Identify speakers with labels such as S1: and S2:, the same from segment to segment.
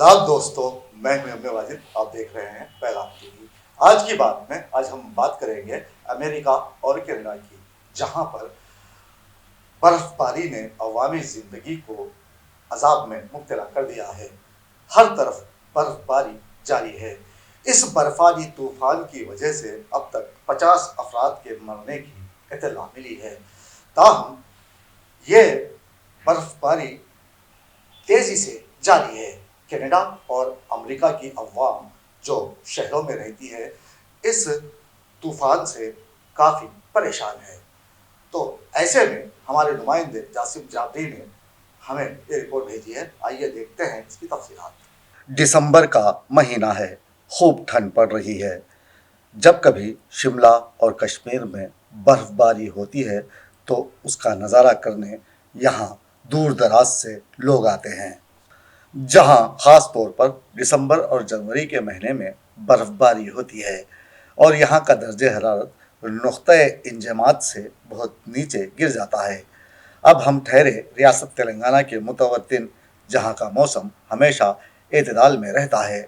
S1: आदाब दोस्तों, मैं हूं अब्दुल वाजिद। आप देख रहे हैं पैगाम टीवी। आज की बात में आज हम बात करेंगे अमेरिका और कनाडा की, जहां पर बर्फबारी ने अवामी जिंदगी को अजाब में मुब्तला कर दिया है। हर तरफ बर्फबारी जारी है। इस बर्फानी तूफान की वजह से अब तक 50 अफराद के मरने की इत्तला मिली है। ताहम ये बर्फबारी तेजी से जारी है। कनाडा और अमेरिका की अवाम जो शहरों में रहती है, इस तूफान से काफ़ी परेशान है। तो ऐसे में हमारे नुमाइंदे जासिम जाबरी ने हमें ये रिपोर्ट भेजी है। आइए देखते हैं इसकी तफसीलात। दिसंबर का महीना है, खूब ठंड पड़ रही है। जब कभी शिमला और कश्मीर में बर्फबारी होती है तो उसका नज़ारा करने यहाँ दूर दराज से लोग आते हैं। जहाँ ख़ास तौर पर दिसंबर और जनवरी के महीने में बर्फबारी होती है और यहाँ का दर्जे हरारत नुक़्ते इंजमात से बहुत नीचे गिर जाता है। अब हम ठहरे रियासत तेलंगाना के मुतवत्तिन, जहाँ का मौसम हमेशा एतदाल में रहता है।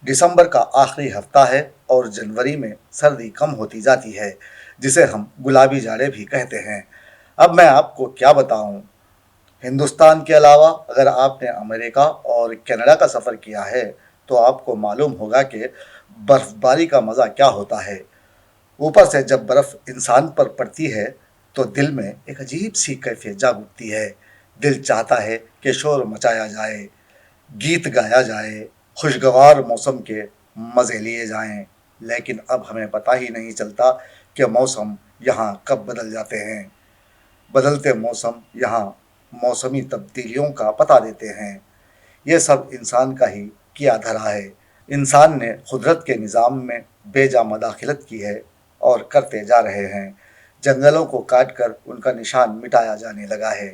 S1: दिसंबर का आखिरी हफ्ता है और जनवरी में सर्दी कम होती जाती है, जिसे हम गुलाबी जाड़े भी कहते हैं। अब मैं आपको क्या बताऊं, हिंदुस्तान के अलावा अगर आपने अमेरिका और कनाडा का सफ़र किया है तो आपको मालूम होगा कि बर्फ़बारी का मज़ा क्या होता है। ऊपर से जब बर्फ़ इंसान पर पड़ती है तो दिल में एक अजीब सी कैफियत जाग उठती है। दिल चाहता है कि शोर मचाया जाए, गीत गाया जाए, खुशगवार मौसम के मज़े लिए जाएं। लेकिन अब हमें पता ही नहीं चलता कि मौसम यहाँ कब बदल जाते हैं। बदलते मौसम यहाँ मौसमी तब्दीलियों का पता देते हैं। ये सब इंसान का ही किया धरा है। इंसान ने कुदरत के निज़ाम में बेजा मदाखलत की है और करते जा रहे हैं। जंगलों को काट कर उनका निशान मिटाया जाने लगा है।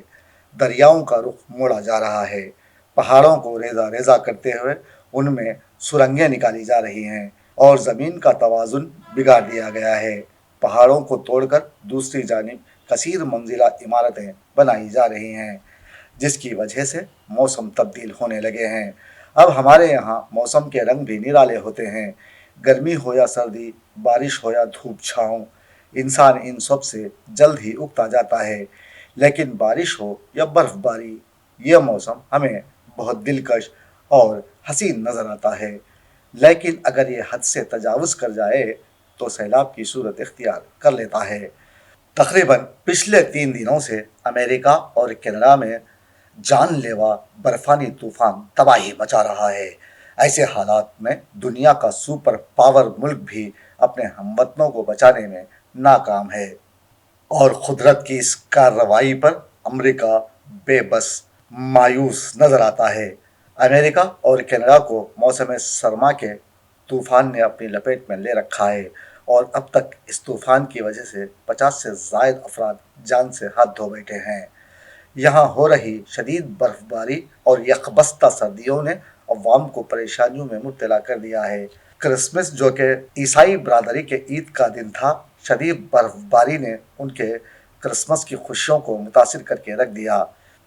S1: दरियाओं का रुख मोड़ा जा रहा है। पहाड़ों को रेजा रेजा करते हुए उनमें सुरंगें निकाली जा रही हैं और ज़मीन का तवाज़ुन बिगाड़ दिया गया है। पहाड़ों को तोड़कर दूसरी जानिब कसीर मंजिला इमारतें बनाई जा रही हैं, जिसकी वजह से मौसम तब्दील होने लगे हैं। अब हमारे यहाँ मौसम के रंग भी निराले होते हैं। गर्मी हो या सर्दी, बारिश हो या धूप छाँव, इंसान इन सब से जल्द ही उगता जाता है। लेकिन बारिश हो या बर्फ़बारी, यह मौसम हमें बहुत दिलकश और हसीन नज़र आता है। लेकिन अगर ये हद से तजावुज़ कर जाए तो सैलाब की सूरत इख्तियार कर लेता है। तकरीबन पिछले 3 दिनों से अमेरिका और कनाडा में जानलेवा बर्फानी तूफान तबाही मचा रहा है। ऐसे हालात में दुनिया का सुपर पावर मुल्क भी अपने हमवतनों को बचाने में नाकाम है और कुदरत की इस कार्रवाई पर अमेरिका बेबस मायूस नजर आता है। अमेरिका और कनाडा को मौसम सरमा के तूफान ने अपनी लपेट में ले रखा है और अब तक इस तूफान की वजह से 50 से ज़ायद अफराद जान से हाथ धो बैठे हैं। यहाँ हो रही शदीद बर्फबारी और यकबस्ता सर्दियों ने अवाम को परेशानियों में मुब्तला कर दिया है। क्रिसमस, जो कि ईसाई बरादरी के ईद का दिन था, शदीद बर्फबारी ने उनके क्रिसमस की खुशियों को मुतासिर करके रख दिया।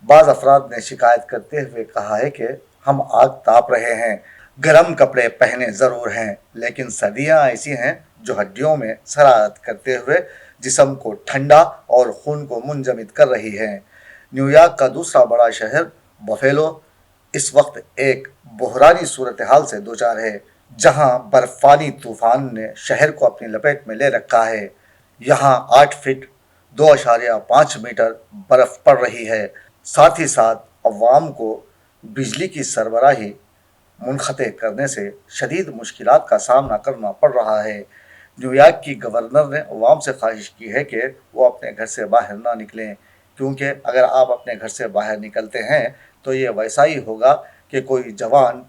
S1: बाज़ अफराद ने शिकायत करते हुए कहा है कि हम आग ताप रहे हैं, गर्म कपड़े पहने ज़रूर हैं, लेकिन सर्दियाँ ऐसी हैं जो हड्डियों में शरारत करते हुए जिस्म को ठंडा और खून को मुंजमद कर रही हैं। न्यूयॉर्क का दूसरा बड़ा शहर बफेलो इस वक्त एक बहरानी सूरत हाल से दो चार है, जहां बर्फानी तूफान ने शहर को अपनी लपेट में ले रखा है। यहाँ 8 फीट 2.5 मीटर बर्फ पड़ रही है। साथ ही साथ अवाम को बिजली की सरबराही मुनक़ते करने से शदीद मुश्किलात का सामना करना पड़ रहा है। न्यूयॉर्क की गवर्नर ने अवाम से ख्वाहिश की है कि वो अपने घर से बाहर ना निकलें, क्योंकि अगर आप अपने घर से बाहर निकलते हैं तो ये वैसा ही होगा कि कोई जवान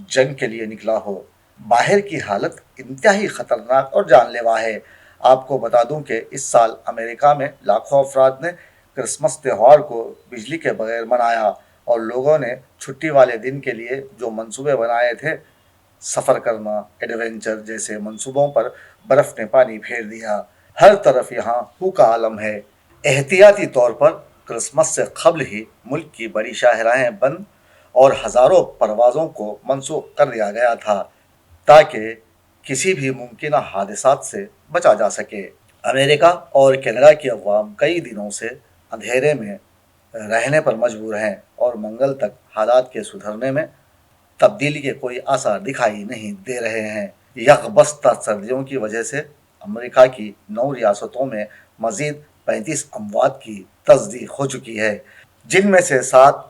S1: जंग के लिए निकला हो। बाहर की हालत इंतहाई ख़तरनाक और जानलेवा है। आपको बता दूं कि इस साल अमेरिका में लाखों अफराद ने क्रिसमस त्यौहार को बिजली के बगैर मनाया और लोगों ने छुट्टी वाले दिन के लिए जो मंसूबे बनाए थे, सफ़र करना, एडवेंचर जैसे मंसूबों पर बर्फ़ ने पानी फेर दिया। हर तरफ यहाँ हू का आलम है। एहतियाती तौर पर क्रिसमस से कबल ही मुल्क की बड़ी शाहराहें बंद اور ہزاروں پروازوں کو منسوخ کر دیا گیا تھا تاکہ کسی بھی ممکنہ حادثات سے بچا جا سکے۔ امریکہ اور کینیڈا کی عوام کئی دنوں سے اندھیرے میں رہنے پر مجبور ہیں اور منگل تک حالات کے سدھرنے میں تبدیلی کے کوئی آثار دکھائی نہیں دے رہے ہیں۔ یکبستہ سردیوں کی وجہ سے امریکہ کی 9 ریاستوں میں مزید 35 اموات کی تصدیق ہو چکی ہے، جن میں سے 7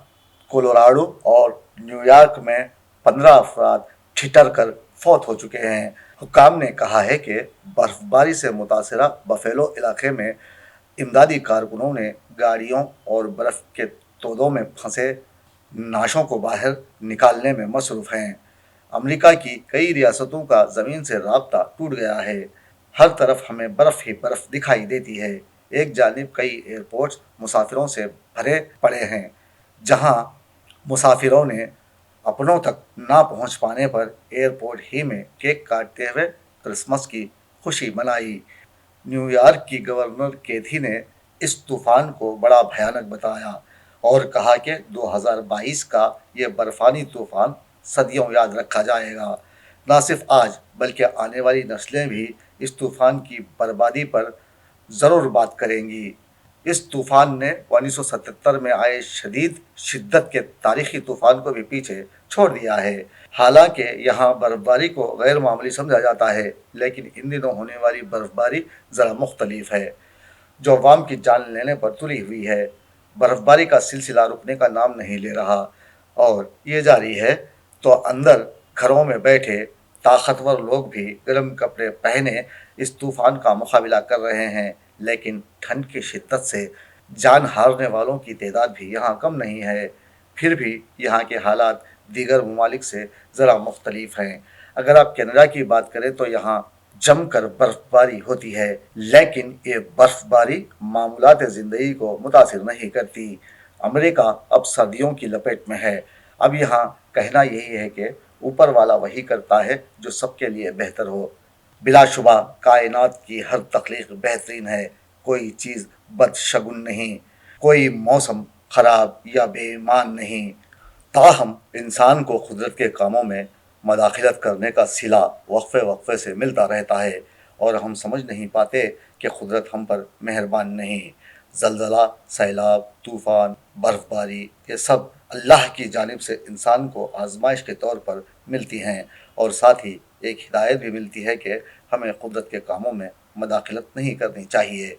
S1: کولوراڈو اور نیو یارک میں 15 افراد ٹھٹر کر فوت ہو چکے ہیں۔ حکام نے کہا ہے کہ برف باری سے متاثرہ بفیلو علاقے میں امدادی کارکنوں نے گاڑیوں اور برف کے تودوں میں پھنسے نعشوں کو باہر نکالنے میں مصروف ہیں۔ امریکہ کی کئی ریاستوں کا زمین سے رابطہ ٹوٹ گیا ہے۔ ہر طرف ہمیں برف ہی برف دکھائی دیتی ہے۔ ایک جانب کئی ایئرپورٹس مسافروں سے بھرے پڑے ہیں، جہاں مسافروں نے اپنوں تک نہ پہنچ پانے پر ایئرپورٹ ہی میں کیک کاٹتے ہوئے کرسمس کی خوشی منائی۔ نیو یارک کی گورنر کیتھی نے اس طوفان کو بڑا بھیانک بتایا اور کہا کہ 2022 کا یہ برفانی طوفان صدیوں یاد رکھا جائے گا۔ نہ صرف آج بلکہ آنے والی نسلیں بھی اس طوفان کی بربادی پر ضرور بات کریں گی۔ اس طوفان نے 1977 میں آئے شدید شدت کے تاریخی طوفان کو بھی پیچھے چھوڑ دیا ہے۔ حالانکہ یہاں برف باری کو غیر معمولی سمجھا جاتا ہے، لیکن ان دنوں ہونے والی برف باری ذرا مختلف ہے، جو عوام کی جان لینے پر تلی ہوئی ہے۔ برف باری کا سلسلہ رکنے کا نام نہیں لے رہا اور یہ جاری ہے تو اندر گھروں میں بیٹھے طاقتور لوگ بھی گرم کپڑے پہنے اس طوفان کا مقابلہ کر رہے ہیں، لیکن ٹھنڈ کی شدت سے جان ہارنے والوں کی تعداد بھی یہاں کم نہیں ہے۔ پھر بھی یہاں کے حالات دیگر ممالک سے ذرا مختلف ہیں۔ اگر آپ کینیڈا کی بات کریں تو یہاں جم کر برف باری ہوتی ہے، لیکن یہ برف باری معمولات زندگی کو متاثر نہیں کرتی۔ امریکہ اب سردیوں کی لپیٹ میں ہے۔ اب یہاں کہنا یہی ہے کہ اوپر والا وہی کرتا ہے جو سب کے لیے بہتر ہو۔ بلا شبہ کائنات کی ہر تخلیق بہترین ہے، کوئی چیز بدشگون نہیں، کوئی موسم خراب یا بے ایمان نہیں۔ تاہم انسان کو قدرت کے کاموں میں مداخلت کرنے کا صلہ وقفے وقفے سے ملتا رہتا ہے اور ہم سمجھ نہیں پاتے کہ قدرت ہم پر مہربان نہیں۔ زلزلہ، سیلاب، طوفان، برف باری، یہ سب اللہ کی جانب سے انسان کو آزمائش کے طور پر ملتی ہیں، اور ساتھ ہی ایک ہدایت بھی ملتی ہے کہ ہمیں قدرت کے کاموں میں مداخلت نہیں کرنی چاہیے۔